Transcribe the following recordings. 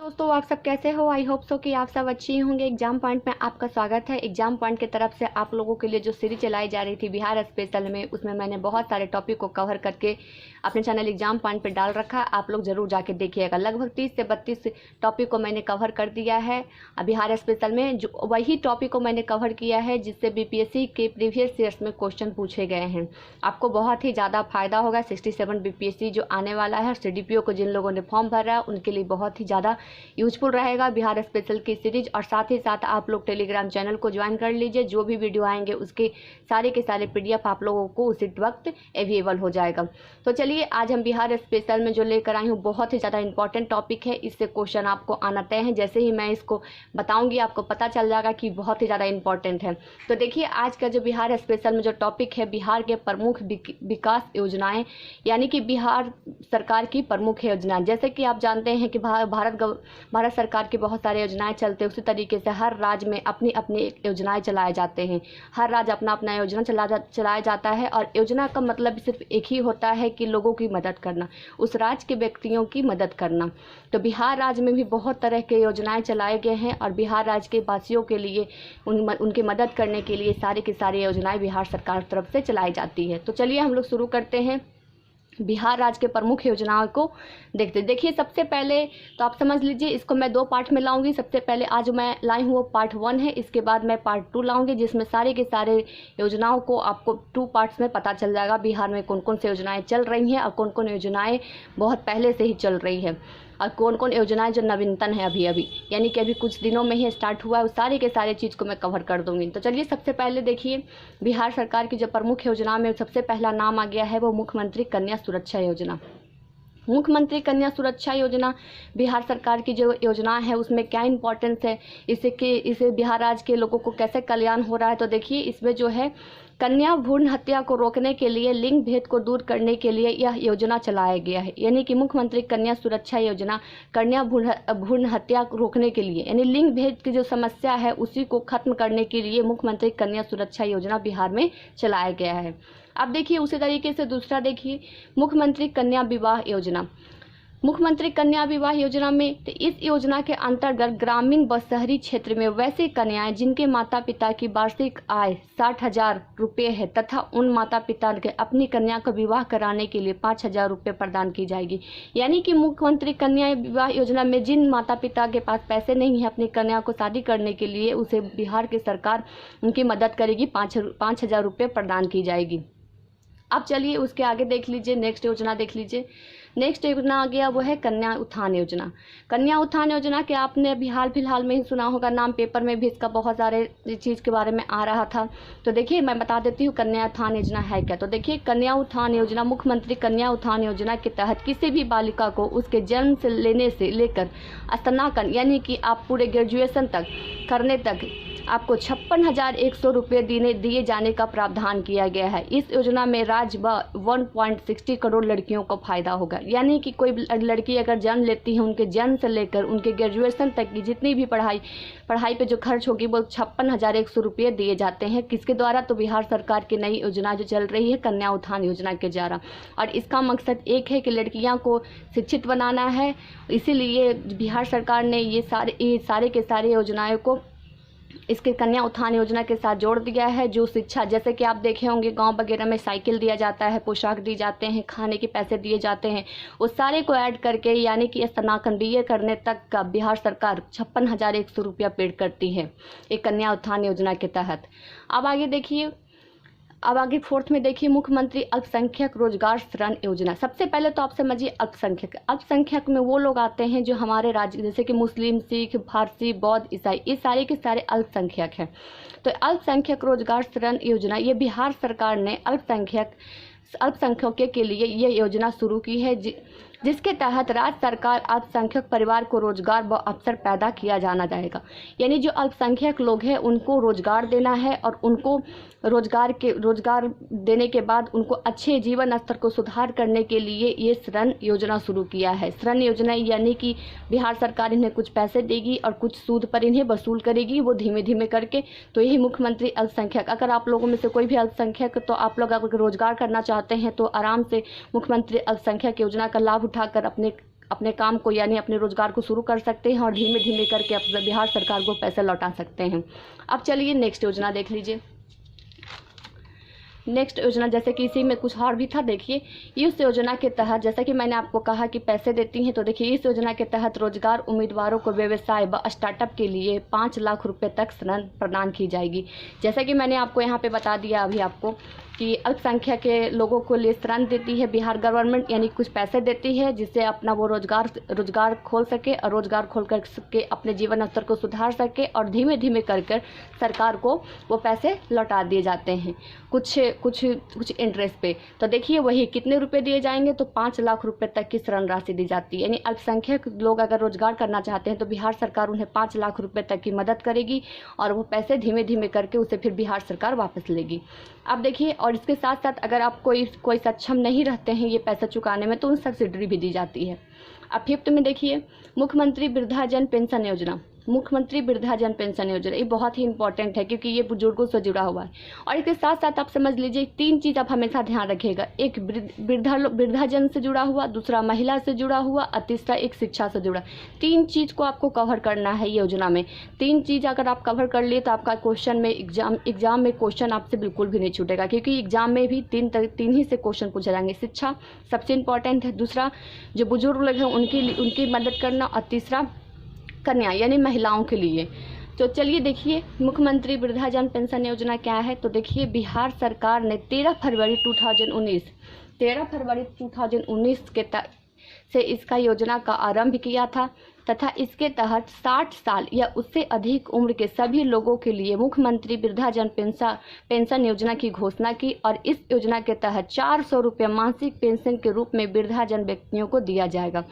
दोस्तों, आप सब कैसे हो। आई होप सो कि आप सब अच्छी होंगे। एग्जाम पॉइंट में आपका स्वागत है। एग्जाम पॉइंट की तरफ से आप लोगों के लिए जो सीरीज चलाई जा रही थी बिहार स्पेशल में, उसमें मैंने बहुत सारे टॉपिक को कवर करके अपने चैनल एग्जाम पॉइंट पे डाल रखा है। आप लोग जरूर जाके देखिएगा। लगभग 30 से 32 टॉपिक को मैंने कवर कर दिया है बिहार स्पेशल में। जो वही टॉपिक को मैंने कवर किया है जिससे बीपीएससी के प्रीवियस ईयर्स में क्वेश्चन पूछे गए हैं। आपको बहुत ही ज़्यादा फायदा होगा। 67 बीपीएससी जो आने वाला है, सीडीपीओ को जिन लोगों ने फॉर्म भरा है उनके लिए बहुत ही ज़्यादा यूजफुल रहेगा बिहार स्पेशल की सीरीज। और साथ ही साथ आप लोग टेलीग्राम चैनल को ज्वाइन कर लीजिए। जो भी वीडियो आएंगे उसके सारे के सारे पीडीएफ आप लोगों को उसी वक्त अवेलेबल हो जाएगा। तो चलिए, आज हम बिहार स्पेशल में जो लेकर आई हूँ बहुत ही ज़्यादा इंपॉर्टेंट टॉपिक है। इससे क्वेश्चन आपको आना तय है। जैसे ही मैं इसको बताऊंगी आपको पता चल जाएगा कि बहुत ही ज़्यादा इंपॉर्टेंट है। तो देखिए, आज का जो बिहार स्पेशल में जो टॉपिक है, बिहार के प्रमुख विकास योजनाएं, यानी कि बिहार सरकार की प्रमुख योजना। जैसे कि आप जानते हैं कि भारत सरकार की बहुत सारी योजनाएं चलते हैं। उसी तरीके से हर राज्य में अपनी अपनी योजनाएं चलाए जाते हैं। हर राज्य अपना अपना योजना चलाया जाता है। और योजना का मतलब सिर्फ एक ही होता है कि लोगों की मदद करना, उस राज्य के व्यक्तियों की मदद करना। तो बिहार राज्य में भी बहुत तरह के योजनाएं चलाए गए हैं और बिहार राज्य के वासियों के लिए उनकी मदद करने के लिए सारी की सारी योजनाएं बिहार सरकार की तरफ से चलाई जाती है। तो चलिए हम लोग शुरू करते हैं बिहार राज्य के प्रमुख योजनाओं को देखते। देखिए, सबसे पहले तो आप समझ लीजिए, इसको मैं 2 पार्ट में लाऊंगी। सबसे पहले आज मैं लाई हूँ वो पार्ट 1 है। इसके बाद मैं पार्ट 2 लाऊंगी जिसमें सारे के सारे योजनाओं को आपको 2 पार्ट्स में पता चल जाएगा। बिहार में कौन कौन सी योजनाएं चल रही हैं और कौन कौन योजनाएं बहुत पहले से ही चल रही है और कौन कौन योजनाएं जो नवीनतम है अभी यानी कि अभी कुछ दिनों में ही स्टार्ट हुआ है। उस सारे के सारे चीज़ को मैं कवर कर दूंगी। तो चलिए, सबसे पहले देखिए, बिहार सरकार की जो प्रमुख योजना में सबसे पहला नाम आ गया है वो मुख्यमंत्री कन्या सुरक्षा योजना। मुख्यमंत्री कन्या सुरक्षा योजना बिहार सरकार की जो योजना है उसमें क्या इंपॉर्टेंस है, इसे बिहार राज्य के लोगों को कैसे कल्याण हो रहा है। तो देखिए, इसमें जो है कन्या भ्रूण हत्या को रोकने के लिए, लिंग भेद को दूर करने के लिए यह योजना चलाया गया है। यानी कि मुख्यमंत्री कन्या सुरक्षा योजना कन्या भ्रूण हत्या को रोकने के लिए, यानी लिंग भेद की जो समस्या है उसी को खत्म करने के लिए मुख्यमंत्री कन्या सुरक्षा योजना बिहार में चलाया गया है। अब देखिए, उसी तरीके से दूसरा देखिए, मुख्यमंत्री कन्या विवाह योजना। मुख्यमंत्री कन्या विवाह योजना में तो इस योजना के अंतर्गत ग्रामीण व शहरी क्षेत्र में वैसे कन्याएं जिनके माता पिता की वार्षिक आय 60,000 रुपये है तथा उन माता पिता के अपनी कन्या का विवाह कराने के लिए 5,000 रुपये प्रदान की जाएगी। यानी कि मुख्यमंत्री कन्या विवाह योजना में जिन माता पिता के पास पैसे नहीं है अपनी कन्या को शादी करने के लिए, उसे बिहार की सरकार उनकी मदद करेगी, 5,000 रुपये प्रदान की जाएगी। अब चलिए उसके आगे देख लीजिए, नेक्स्ट योजना देख लीजिए। नेक्स्ट योजना आ गया वो है कन्या उत्थान योजना। कन्या उत्थान योजना के आपने अभी हाल फिलहाल में ही सुना होगा नाम, पेपर में भी इसका बहुत सारे चीज़ के बारे में आ रहा था। तो देखिए, मैं बता देती हूँ कन्या उत्थान योजना है क्या। तो देखिए, कन्या उत्थान योजना मुख्यमंत्री कन्या उत्थान योजना के तहत किसी भी बालिका को उसके जन्म से लेकर स्नातक यानी कि आप पूरे ग्रेजुएशन तक करने तक आपको 56,100 रुपये दिए जाने का प्रावधान किया गया है। इस योजना में राज्य व 1.60 करोड़ लड़कियों को फायदा होगा। यानी कि कोई लड़की अगर जन्म लेती है, उनके जन्म से लेकर उनके ग्रेजुएशन तक की जितनी भी पढ़ाई पे जो खर्च होगी वो 56,100 रुपये दिए जाते हैं। किसके द्वारा? तो बिहार सरकार की नई योजना जो चल रही है कन्या उत्थान योजना के द्वारा। और इसका मकसद एक है कि लड़कियां को शिक्षित बनाना है। इसीलिए बिहार सरकार ने ये सारे के सारे योजनाओं को इसके कन्या उत्थान योजना के साथ जोड़ दिया है। जो शिक्षा, जैसे कि आप देखे होंगे गांव वगैरह में साइकिल दिया जाता है, पोशाक दी जाते हैं, खाने के पैसे दिए जाते हैं, उस सारे को ऐड करके यानी कि स्नातक BA करने तक का बिहार सरकार 56,100 रुपया पेड करती है एक कन्या उत्थान योजना के तहत। अब आगे देखिए, अब आगे 4th में देखिए, मुख्यमंत्री अल्पसंख्यक रोजगार सृजन योजना। सबसे पहले तो आप समझिए अल्पसंख्यक में वो लोग आते हैं जो हमारे राज्य, जैसे कि मुस्लिम, सिख, फारसी, बौद्ध, ईसाई, ये सारे के सारे अल्पसंख्यक हैं। तो अल्पसंख्यक रोजगार सृजन योजना ये बिहार सरकार ने अल्पसंख्यकों के लिए ये योजना शुरू की है, जिसके तहत राज्य सरकार अल्पसंख्यक परिवार को रोजगार व अवसर पैदा किया जाना जाएगा। यानी जो अल्पसंख्यक लोग हैं उनको रोजगार देना है और उनको रोजगार देने के बाद उनको अच्छे जीवन स्तर को सुधार करने के लिए ये ऋण योजना शुरू किया है। ऋण योजना यानी कि बिहार सरकार इन्हें कुछ पैसे देगी और कुछ सूद पर इन्हें वसूल करेगी, वो धीमे धीमे करके। तो यही मुख्यमंत्री अल्पसंख्यक, अगर आप लोगों में से कोई भी अल्पसंख्यक तो आप लोग अगर रोजगार करना चाहते हैं तो आराम से मुख्यमंत्री अल्पसंख्यक योजना का लाभ उठाकर अपने अपने काम को यानी अपने रोजगार को शुरू कर सकते हैं और धीमे धीमे करके अपने बिहार सरकार को पैसे लौटा सकते हैं। अब चलिए नेक्स्ट योजना देख लीजिए। नेक्स्ट योजना जैसे कि इसी में कुछ और भी था, देखिए इस योजना के तहत जैसा कि मैंने आपको कहा कि पैसे देती हैं, तो देखिए इस योजना के तहत रोजगार उम्मीदवारों को व्यवसाय व स्टार्टअप के लिए 5 लाख रुपए तक ऋण प्रदान की जाएगी। जैसा कि मैंने आपको यहाँ पे बता दिया अभी आपको कि अल्पसंख्यक के लोगों को लिए ऋण देती है बिहार गवर्नमेंट, यानी कुछ पैसे देती है जिससे अपना वो रोजगार खोल सके और रोजगार खोल कर के अपने जीवन स्तर को सुधार सके और धीमे धीमे कर सरकार को वो पैसे लौटा दिए जाते हैं कुछ इंटरेस्ट पे। तो देखिए वही कितने रुपए दिए जाएंगे, तो 5 लाख रुपए तक की ऋण राशि दी जाती है। यानी अल्पसंख्यक लोग अगर रोजगार करना चाहते हैं तो बिहार सरकार उन्हें 5 लाख रुपए तक की मदद करेगी और वो पैसे धीमे धीमे करके उसे फिर बिहार सरकार वापस लेगी। अब देखिए, और इसके साथ साथ अगर आप कोई सक्षम नहीं रहते हैं ये पैसा चुकाने में तो उन सब्सिडी भी दी जाती है। अब 5th में देखिए मुख्यमंत्री वृद्धाजन पेंशन योजना। मुख्यमंत्री वृद्धाजन पेंशन योजना ये बहुत ही इंपॉर्टेंट है क्योंकि ये बुजुर्गों से जुड़ा हुआ है। और इसके साथ साथ आप समझ लीजिए 3 चीज़ आप हमेशा ध्यान रखिएगा, एक वृद्धाजन से जुड़ा हुआ, दूसरा महिला से जुड़ा हुआ और तीसरा एक शिक्षा से जुड़ा। 3 चीज़ को आपको कवर करना है योजना में। 3 चीज़ अगर आप कवर कर लिए तो आपका क्वेश्चन में एग्जाम में क्वेश्चन आपसे बिल्कुल भी नहीं छूटेगा, क्योंकि एग्जाम में भी 3 ही से क्वेश्चन पूछे जाएंगे। शिक्षा सबसे इंपॉर्टेंट है, दूसरा जो बुजुर्ग लोग हैं उनकी मदद करना और तीसरा कन्या यानी महिलाओं के लिए। तो चलिए देखिए मुख्यमंत्री वृद्धाजन पेंशन योजना क्या है। तो देखिए बिहार सरकार ने 13 फरवरी 2019 से इसका योजना का आरंभ किया था तथा इसके तहत 60 साल या उससे अधिक उम्र के सभी लोगों के लिए मुख्यमंत्री वृद्धाजन पेंशन योजना की घोषणा की और इस योजना के तहत 400 रुपये मासिक पेंशन के रूप में वृद्धाजन व्यक्तियों को दिया जाएगा।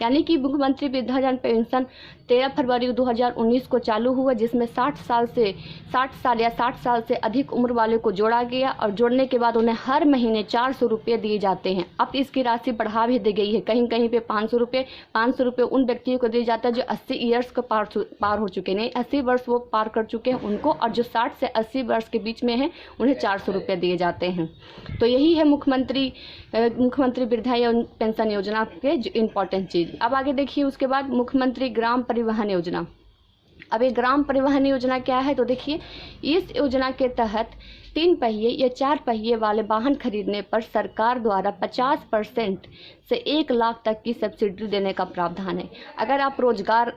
यानी कि मुख्यमंत्री वृद्धाजन पेंशन 13 फरवरी 2019 को चालू हुआ, जिसमें 60 साल से अधिक उम्र वाले को जोड़ा गया और जोड़ने के बाद उन्हें हर महीने 400 रुपये दिए जाते हैं। अब इसकी राशि बढ़ा भी दी गई है, कहीं कहीं पे 500 रुपये उन व्यक्तियों को दिए जाता है जो 80 ईयर्स को पार हो चुके, नहीं 80 वर्ष वो पार कर चुके हैं उनको, और जो 60 से 80 वर्ष के बीच में हैं उन्हें 400 रुपये दिए जाते हैं। तो यही है मुख्यमंत्री वृद्धाजन पेंशन योजना के इम्पॉर्टेंट चीज़। अब आगे देखिए उसके बाद मुख्यमंत्री ग्राम परिवहन योजना। अब ये ग्राम परिवहन योजना क्या है, तो देखिए इस योजना के तहत 3 पहिए या 4 पहिए वाले वाहन खरीदने पर सरकार द्वारा 50% से 1 लाख तक की सब्सिडी देने का प्रावधान है। अगर आप रोजगार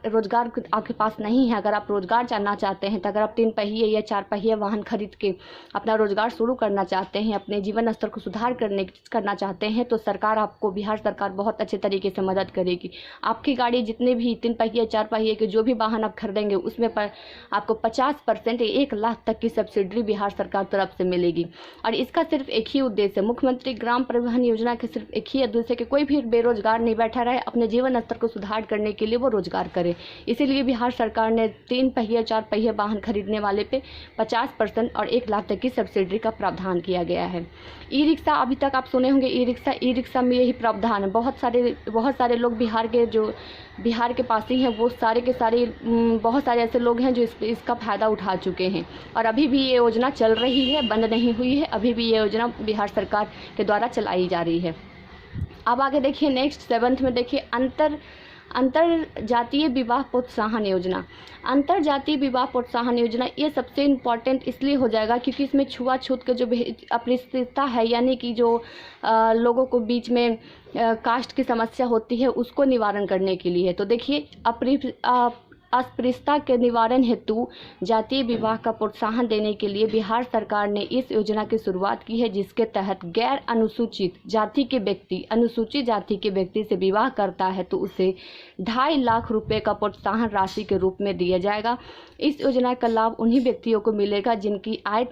आपके पास नहीं है, अगर आप रोजगार जानना चाहते हैं, तो अगर आप 3 पहिए या 4 पहिए वाहन खरीद के अपना रोजगार शुरू करना चाहते हैं, अपने जीवन स्तर को सुधार करना चाहते हैं, तो सरकार आपको बिहार सरकार बहुत अच्छे तरीके से मदद करेगी। आपकी गाड़ी जितने भी 3 पहिए 4 पहिए के जो भी वाहन आप खरीदेंगे उसमें पर आपको 50% 1 लाख तक की सब्सिडी बिहार सरकार तरफ से मिलेगी। और इसका सिर्फ एक ही उद्देश्य है, मुख्यमंत्री ग्राम परिवहन योजना के सिर्फ एक ही उद्देश्य कि कोई भी बेरोजगार नहीं बैठा रहे, अपने जीवन स्तर को सुधार करने के लिए वो रोजगार करे। इसीलिए बिहार सरकार ने 3 पहिए 4 पहिए वाहन खरीदने वाले पे 50% और 1 लाख तक की सब्सिडी का प्रावधान किया गया है। ई रिक्शा अभी तक आप सुने होंगे, ई रिक्शा में यही प्रावधान है। बहुत सारे लोग बिहार के पास ही हैं, वो सारे के सारे बहुत सारे ऐसे लोग हैं जो इसका फ़ायदा उठा चुके हैं और अभी भी ये योजना चल रही है, बंद नहीं हुई है। अभी भी ये योजना बिहार सरकार के द्वारा चलाई जा रही है। अब आगे देखिए नेक्स्ट 7th में देखिए अंतर जातीय विवाह प्रोत्साहन योजना। अंतर जातीय विवाह प्रोत्साहन योजना ये सबसे इम्पॉर्टेंट इसलिए हो जाएगा क्योंकि इसमें छुआछूत के जो अपरिष्टता है, यानी कि जो लोगों को बीच में कास्ट की समस्या होती है उसको निवारण करने के लिए। तो देखिए अस्पृश्यता के निवारण हेतु जातीय विवाह का प्रोत्साहन देने के लिए बिहार सरकार ने इस योजना की शुरुआत की है, जिसके तहत गैर अनुसूचित जाति के व्यक्ति अनुसूचित जाति के व्यक्ति से विवाह करता है तो उसे 2.5 लाख रुपए का प्रोत्साहन राशि के रूप में दिया जाएगा। इस योजना का लाभ उन्हीं व्यक्तियों को मिलेगा जिनकी आय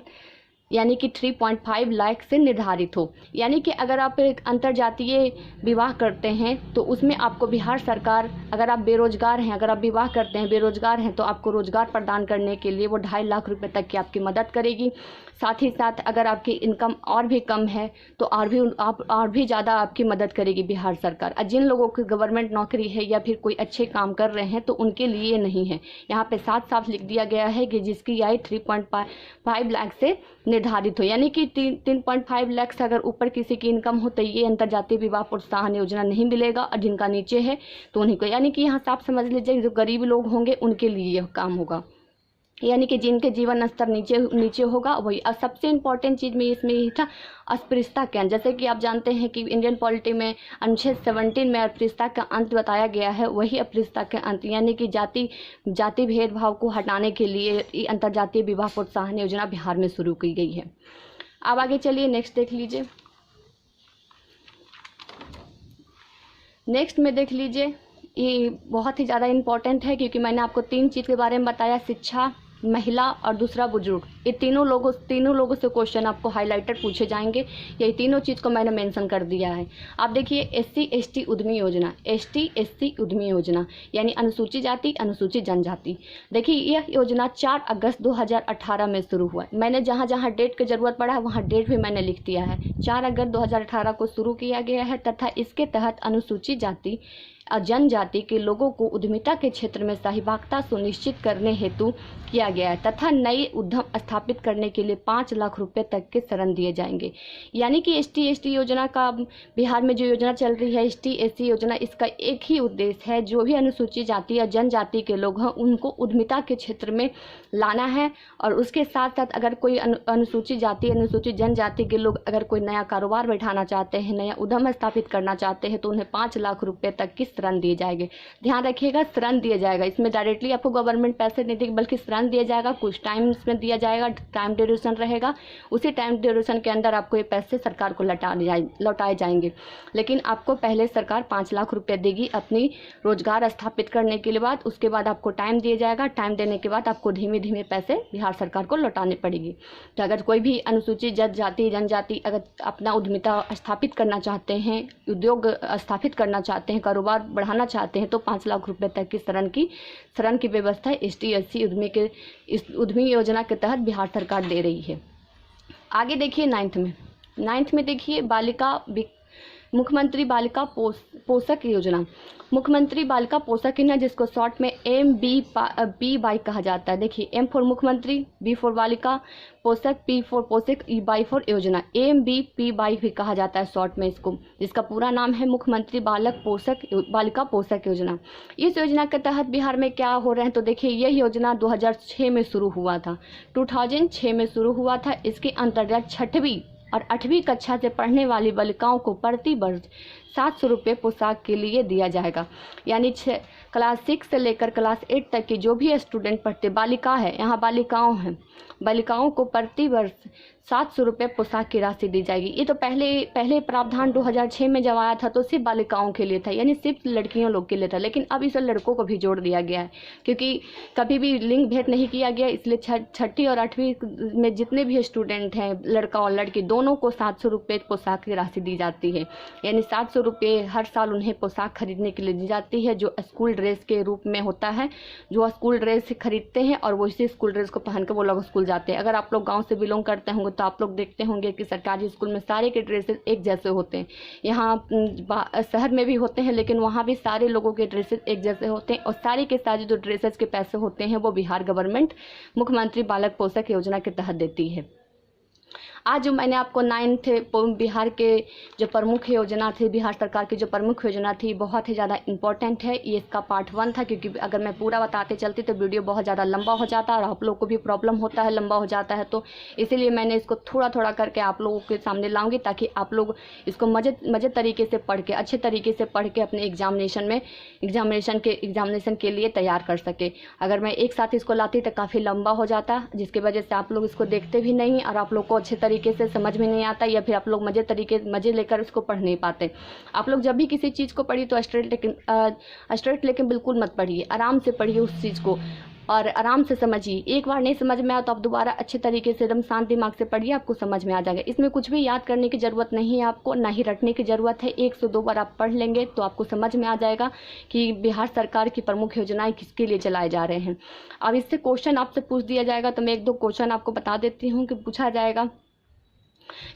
यानी कि 3.5 लाख से निर्धारित हो। यानी कि अगर आप एक अंतरजातीय विवाह करते हैं तो उसमें आपको बिहार सरकार, अगर आप बेरोजगार हैं, अगर आप विवाह करते हैं बेरोजगार हैं, तो आपको रोजगार प्रदान करने के लिए वो 2.5 लाख रुपए तक की आपकी मदद करेगी। साथ ही साथ अगर आपकी इनकम और भी कम है तो और भी ज़्यादा आपकी मदद करेगी बिहार सरकार। और जिन लोगों की गवर्नमेंट नौकरी है या फिर कोई अच्छे काम कर रहे हैं तो उनके लिए नहीं है। यहाँ पे साफ साफ लिख दिया गया है कि जिसकी आय 3.5 लाख से निर्धारित हो, यानी कि 3.5 लाख से अगर ऊपर किसी की इनकम हो तो ये अंतर्जातीय विवाह प्रोत्साहन योजना नहीं मिलेगा, और जिनका नीचे है तो उन्हीं को, यानी कि यहाँ से आप समझ लीजिए जो गरीब लोग होंगे उनके लिए यह काम होगा, यानी कि जिनके जीवन स्तर नीचे होगा वही। और सबसे इम्पोर्टेंट चीज़ में इसमें यही था अस्पृश्यता के अंत। जैसे कि आप जानते हैं कि इंडियन पॉलिटी में अनुच्छेद 17 में अस्पृश्यता का अंत बताया गया है, वही अस्पृश्यता के अंत, यानी कि जाति भेदभाव को हटाने के लिए अंतर्जातीय विवाह प्रोत्साहन योजना बिहार में शुरू की गई है। अब आगे चलिए नेक्स्ट देख लीजिए। नेक्स्ट में देख लीजिए, ये बहुत ही ज़्यादा इम्पॉर्टेंट है क्योंकि मैंने आपको 3 चीज़ के बारे में बताया, शिक्षा, महिला और दूसरा बुजुर्ग। ये तीनों लोगों से क्वेश्चन आपको हाइलाइटेड पूछे जाएंगे, यही तीनों चीज़ को मैंने मेंशन कर दिया है। आप देखिए SC/ST उद्यमी योजना, ST/SC उद्यमी योजना यानी अनुसूचित जाति अनुसूचित जनजाति। देखिए यह योजना 4 अगस्त 2018 में शुरू हुआ। मैंने जहाँ जहाँ डेट की ज़रूरत पड़ा है वहाँ डेट भी मैंने लिख दिया है। 4 अगस्त 2018 को शुरू किया गया है तथा इसके तहत अनुसूचित जाति और जनजाति के लोगों को उद्यमिता के क्षेत्र में सहभागिता सुनिश्चित करने हेतु किया गया है तथा नए उद्यम स्थापित करने के लिए 5 लाख रुपए तक के ऋण दिए जाएंगे। यानी कि ST/ST योजना का बिहार में जो योजना चल रही है ST/SC योजना, इसका एक ही उद्देश्य है, जो भी अनुसूचित जाति या जनजाति के लोग हैं उनको उद्यमिता के क्षेत्र में लाना है। और उसके साथ साथ अगर कोई अनुसूचित जाति अनुसूचित जनजाति के लोग अगर कोई नया कारोबार बैठाना चाहते हैं, नया उद्यम स्थापित करना चाहते हैं तो उन्हें 5 लाख रुपए तक की ऋण दिए जाएंगे। ध्यान रखिएगा, ऋण दिए जाएगा, इसमें डायरेक्टली आपको गवर्नमेंट पैसे नहीं देगी बल्कि ऋण दिया जाएगा। कुछ टाइम इसमें दिया जाएगा, टाइम ड्यूरेशन रहेगा, उसी टाइम ड्यूरेशन के अंदर आपको ये पैसे सरकार को लौटाए जाएंगे। लेकिन आपको पहले सरकार 5 लाख रुपए देगी अपनी रोजगार स्थापित करने के बाद, उसके बाद आपको टाइम दिया जाएगा। टाइम देने के बाद आपको धीमे धीमे पैसे बिहार सरकार को लौटाने पड़ेगी। तो अगर कोई भी अनुसूचित जाति जनजाति अगर अपना उद्यमिता स्थापित करना चाहते हैं, उद्योग स्थापित करना चाहते हैं, कारोबार बढ़ाना चाहते हैं तो 5 लाख रुपए तक की ऋण की व्यवस्था ST/SC उद्यमी योजना के तहत बिहार सरकार दे रही है। आगे देखिए 9th में देखिए मुख्यमंत्री बालिका पोषक योजना। मुख्यमंत्री बालिका पोषक योजना जिसको शॉर्ट में MBBY कहा जाता है। देखिए M फॉर मुख्यमंत्री, B फॉर बालिका पोषक, P फॉर पोषक, Y फॉर योजना, MBBY भी कहा जाता है शॉर्ट में इसको, जिसका पूरा नाम है मुख्यमंत्री बालिका पोषक योजना। इस योजना के तहत बिहार में क्या हो रहे हैं तो देखिए यह योजना 2006 में शुरू हुआ था, 2006 में शुरू हुआ था। इसके अंतर्गत 6वीं और 8वीं कक्षा से पढ़ने वाली बालिकाओं को प्रति वर्ष 700 रुपये पोशाक के लिए दिया जाएगा। यानी क्लास 6 से लेकर क्लास 8 तक की जो भी स्टूडेंट पढ़ते बालिका है, यहाँ बालिकाओं हैं, बालिकाओं को प्रति वर्ष 700 रुपये पोशाक की राशि दी जाएगी। ये तो पहले प्रावधान 2006 में जब आया था तो सिर्फ बालिकाओं के लिए था, यानी सिर्फ लड़कियों लोग के लिए था। लेकिन अब इसे लड़कों को भी जोड़ दिया गया है क्योंकि कभी भी लिंग भेद नहीं किया गया, इसलिए 6ठी और 8वीं में जितने भी स्टूडेंट हैं, लड़का और लड़की दोनों को 700 रुपये पोशाक की राशि दी जाती है। यानी 700 रुपये हर साल उन्हें पोशाक खरीदने के लिए दी जाती है, जो स्कूल ड्रेस के रूप में होता है। जो स्कूल ड्रेस खरीदते हैं और वो इसी स्कूल ड्रेस को पहन कर वो लोग स्कूल जाते हैं। अगर आप लोग गाँव से बिलोंग करते होंगे तो आप लोग देखते होंगे कि सरकारी स्कूल में सारे के ड्रेसेस एक जैसे होते हैं। यहाँ शहर में भी होते हैं लेकिन वहाँ भी सारे लोगों के ड्रेसेस एक जैसे होते हैं, और सारे के सारे जो ड्रेसेस के पैसे होते हैं वो बिहार गवर्नमेंट मुख्यमंत्री बालक पोषक योजना के तहत देती है। आज जो मैंने आपको 9th बिहार के जो प्रमुख योजना थी, बिहार सरकार की जो प्रमुख योजना थी, बहुत ही ज़्यादा इम्पोर्टेंट है। ये इसका पार्ट 1 था क्योंकि अगर मैं पूरा बताते चलती तो वीडियो बहुत ज़्यादा लंबा हो जाता और आप लोग को भी प्रॉब्लम होता है, लंबा हो जाता है। तो इसीलिए मैंने इसको थोड़ा थोड़ा करके आप लोगों के सामने लाऊंगी ताकि आप लोग इसको मज़े तरीके से पढ़ के, अच्छे तरीके से पढ़ के अपने एग्जामिनेशन के लिए तैयार कर सके। अगर मैं एक साथ इसको लाती तो काफ़ी लंबा हो जाता, जिसकी वजह से आप लोग इसको देखते भी नहीं और आप लोग को अच्छे तरीके से समझ में नहीं आता, या फिर आप लोग मज़े लेकर इसको पढ़ नहीं पाते। आप लोग जब भी किसी चीज़ को पढ़िए तो स्ट्रेट लेकिन बिल्कुल मत पढ़िए, आराम से पढ़िए उस चीज़ को और आराम से समझिए। एक बार नहीं समझ में आया तो आप दोबारा अच्छे तरीके से एकदम शांत दिमाग से पढ़िए, आपको समझ में आ जाएगा। इसमें कुछ भी याद करने की ज़रूरत नहीं है, आपको ना ही रटने की ज़रूरत है। 1 से 2 बार आप पढ़ लेंगे तो आपको समझ में आ जाएगा कि बिहार सरकार की प्रमुख योजनाएं किसके लिए चलाए जा रहे हैं। अब इससे क्वेश्चन आपसे पूछ दिया जाएगा तो मैं 1-2 क्वेश्चन आपको बता देती हूँ कि पूछा जाएगा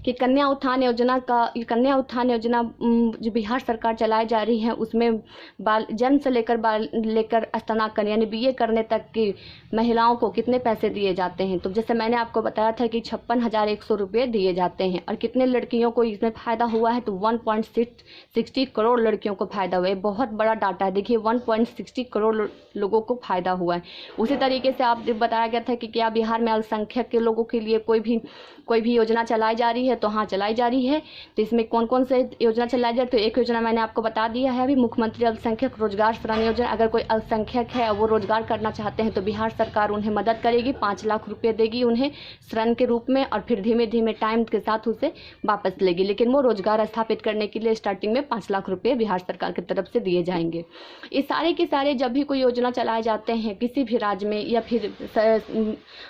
कि कन्या उत्थान योजना जो बिहार सरकार चलाई जा रही है उसमें जन्म से लेकर स्नातक यानी बीए करने तक की महिलाओं को कितने पैसे दिए जाते हैं। तो जैसे मैंने आपको बताया था कि 56,100 रुपये दिए जाते हैं। और कितने लड़कियों को इसमें फ़ायदा हुआ है, तो 1.60 करोड़ लड़कियों को फ़ायदा हुआ है। बहुत बड़ा डाटा है, देखिए 1.60 करोड़ लोगों को फ़ायदा हुआ है। उसी तरीके से आप बताया गया था कि क्या बिहार में अल्पसंख्यक के लोगों के लिए कोई भी योजना चलाई जा रही है, तो हाँ चलाई जा रही है। तो इसमें कौन कौन से योजना चलाई जा रही है, तो एक योजना मैंने आपको बता दिया है अभी, मुख्यमंत्री अल्पसंख्यक रोजगार सृजन योजना। अगर कोई अल्पसंख्यक है और वो रोजगार करना चाहते हैं तो बिहार सरकार उन्हें मदद करेगी, 5 लाख रुपये देगी उन्हें ऋण के रूप में, और फिर धीमे धीमे टाइम के साथ उसे वापस लेगी। लेकिन वो रोजगार स्थापित करने के लिए स्टार्टिंग में 5 लाख रुपये बिहार सरकार की तरफ से दिए जाएंगे। ये सारे के सारे जब भी कोई योजना चलाए जाते हैं किसी भी राज्य में या फिर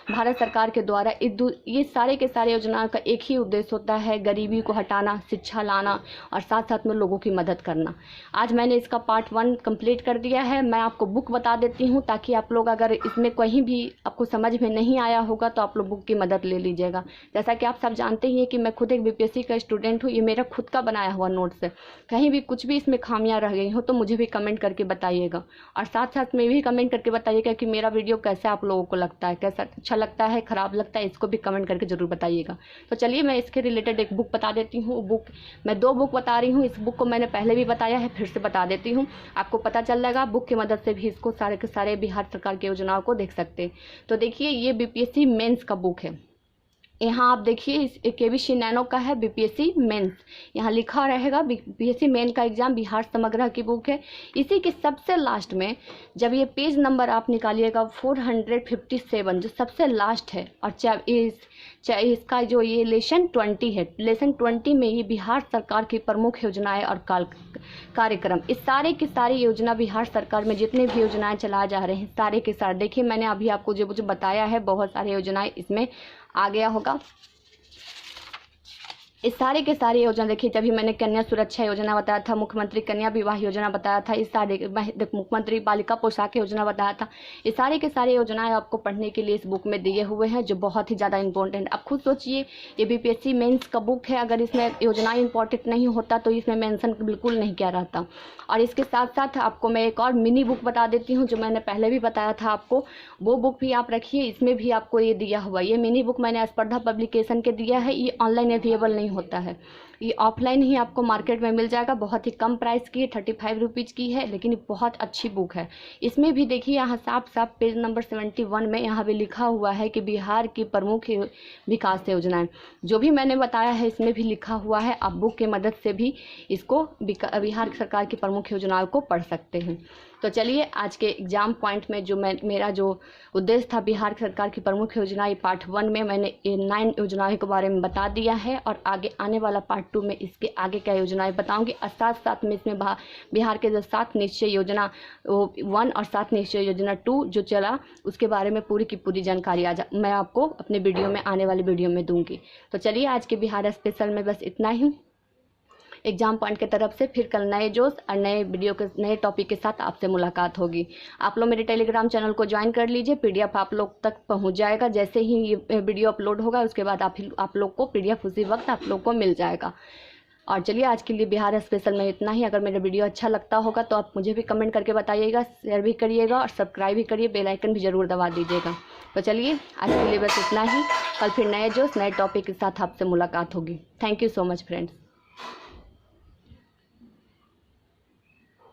भारत सरकार के द्वारा, ये सारे के सारे योजनाओं का एक ही उद्देश्य होता है, गरीबी को हटाना, शिक्षा लाना और साथ साथ में लोगों की मदद करना। आज मैंने इसका पार्ट 1 कंप्लीट कर दिया है। मैं आपको बुक बता देती हूँ ताकि आप लोग अगर इसमें कहीं भी आपको समझ में नहीं आया होगा तो आप लोग बुक की मदद ले लीजिएगा। जैसा कि आप सब जानते ही हैं कि मैं खुद एक बीपीएससी का स्टूडेंट हूँ। ये मेरा खुद का बनाया हुआ नोट्स है। कहीं भी कुछ भी इसमें खामियां रह गई हो तो मुझे भी कमेंट करके बताइएगा, और साथ साथ में भी कमेंट करके बताइएगा कि मेरा वीडियो कैसा आप लोगों को लगता है, कैसा अच्छा लगता है, ख़राब लगता है, इसको भी कमेंट करके ज़रूर बताइएगा। तो चलिए मैं इसके रिलेटेड एक बुक बता देती हूँ। मैं 2 बुक बता रही हूँ। इस बुक को मैंने पहले भी बताया है, फिर से बता देती हूँ, आपको पता चल जाएगा। बुक की मदद से भी इसको सारे के सारे बिहार सरकार की योजनाओं को देख सकते हैं। तो देखिए ये बीपीएससी मेंस का बुक है। यहाँ आप देखिए इस केबीसी नैनो का है, बीपीएससी मेंस यहाँ लिखा रहेगा। बीपीएससी मेन का एग्जाम बिहार समग्र की बुक है। इसी के सबसे लास्ट में जब ये पेज नंबर आप निकालिएगा 457 जो सबसे लास्ट है, और चाहे इसका जो ये लेसन 20 है, लेसन 20 में ये बिहार सरकार की प्रमुख योजनाएं और कार्यक्रम, इस सारे की सारी योजना बिहार सरकार में जितने भी योजनाएं चलाए जा रहे हैं सारे के सारे, देखिए मैंने अभी आपको जो मुझे बताया है बहुत सारी योजनाएं इसमें आ गया होगा। इस सारे के सारे योजना देखिए, जब भी मैंने कन्या सुरक्षा योजना बताया था, मुख्यमंत्री कन्या विवाह योजना बताया था, इस सारे मुख्यमंत्री बालिका पोशाक योजना बताया था, ये सारे के सारे योजनाएं आपको पढ़ने के लिए इस बुक में दिए हुए हैं जो बहुत ही ज़्यादा इंपॉर्टेंट। अब खुद सोचिए ये बीपीएससी मेंस का बुक है, अगर इसमें योजनाएं इंपॉर्टेंट नहीं होता तो इसमें मेंशन बिल्कुल नहीं किया रहता। और इसके साथ साथ आपको मैं एक और मिनी बुक बता देती हूँ जो मैंने पहले भी बताया था आपको, वो बुक भी आप रखिए। इसमें भी आपको ये दिया हुआ, ये मिनी बुक मैंने स्पर्धा पब्लिकेशन के दिया है। ये ऑनलाइन अवेलेबल नहीं होता है, ये ऑफलाइन ही आपको मार्केट में मिल जाएगा। बहुत ही कम प्राइस की है, 35 रुपीज़ की है, लेकिन ये बहुत अच्छी बुक है। इसमें भी देखिए यहाँ साफ साफ पेज नंबर 71 में यहाँ भी लिखा हुआ है कि बिहार की प्रमुख विकास योजनाएं, जो भी मैंने बताया है इसमें भी लिखा हुआ है। आप बुक की मदद से भी इसको बिहार सरकार की प्रमुख योजनाओं को पढ़ सकते हैं। तो चलिए आज के एग्जाम पॉइंट में जो मेरा जो उद्देश्य था बिहार सरकार की प्रमुख योजनाएं, पार्ट 1 में मैंने 9 योजनाओं के बारे में बता दिया है, और आगे आने वाला पार्ट 2 में इसके आगे क्या योजनाएं बताऊंगी। और साथ साथ में इसमें बिहार के जो 7 निश्चय योजना 1 और 7 निश्चय योजना 2 जो चला उसके बारे में पूरी की पूरी जानकारी मैं आपको अपने वीडियो में, आने वाले वीडियो में दूंगी। तो चलिए आज के बिहार स्पेशल में बस इतना ही एग्जाम पॉइंट की तरफ से। फिर कल नए जोश और नए वीडियो के नए टॉपिक के साथ आपसे मुलाकात होगी। आप लोग मेरे टेलीग्राम चैनल को ज्वाइन कर लीजिए, पीडीएफ आप लोग तक पहुंच जाएगा। जैसे ही ये वीडियो अपलोड होगा उसके बाद आप लोग को पीडीएफ उसी वक्त आप लोग को मिल जाएगा। और चलिए आज के लिए बिहार स्पेशल में इतना ही। अगर मेरा वीडियो अच्छा लगता होगा तो आप मुझे भी कमेंट करके बताइएगा, शेयर भी करिएगा और सब्सक्राइब भी करिए, बेल आइकन भी ज़रूर दबा दीजिएगा। तो चलिए आज के लिए बस इतना ही। कल फिर नए जोश नए टॉपिक के साथ आपसे मुलाकात होगी। Thank you so much friends.